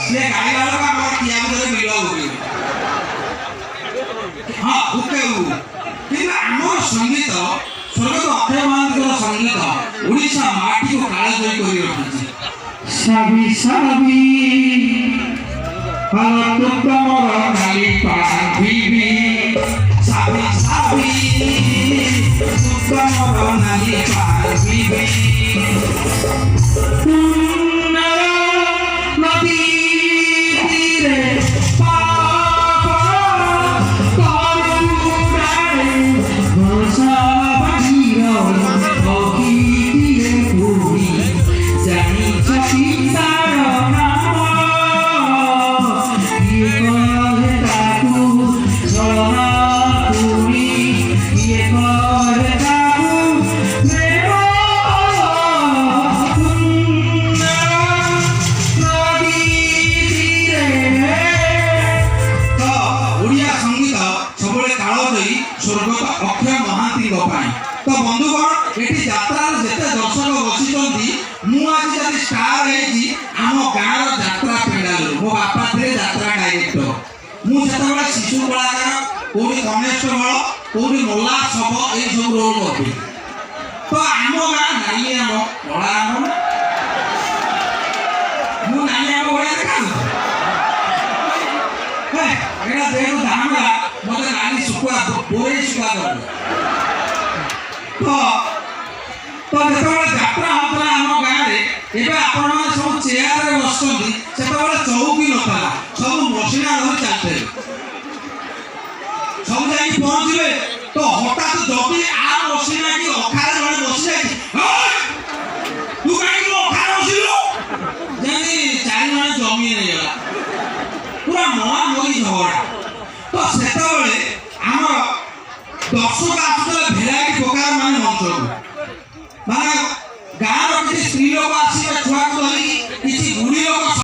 ସେ ଗାଇଲା ବେଳକୁ ଆମର କିଆ ଭିତରେ ମିଳିବ ହଁ ଉକେଉ କିନ୍ତୁ ଆମର ସଙ୍ଗୀତ ସ୍ୱର୍ଗତ ଅକ୍ଷୟ ମହାନ୍ତିଙ୍କର ସଙ୍ଗୀତ ଓଡ଼ିଶା ମାଟିକୁ କାଳଜୟୀ କରି ରଖିଛି। ସାବି ସାବି ତମର ନାଲି ପାଭିବି ସାବି ସାବି ତମର ନାଲି ପାଭିବି स्वर्गत अक्षय महांती तो बंधुगण ये यात्रा जिते दर्शक बसी मु आज जब स्टार है आम गाँव यात्रा पेंडाल मो बापा थे यात्रा डायरेक्टर मुझे शिशु कलाकार कौटी कनेस्टेबल कौटी मोला शव ये सब रोल करी तो आम गाँ नाई आम कला आम मु नाई आम भाई देखा जेहू दाम मत नानी शुआ बोरे शुआ कर तो जो यात्रा होता आम गाँव में आपण सब चेयर बस से चौकी ना सब मशीना धर चलते सब जा पहुँचे तो हठात जदि आ मशीना कि अखार जड़े बस जाए तू कहीं अखार बसलु जमी 4 जन जमी नहीं गला पूरा महामरी झगड़ा तो से आम दर्शक आसुले भेराइटी प्रकार मान मंच माने गाँव किसी स्त्री लोक आस छुआ को धरिकी किसी बुढ़ी लोक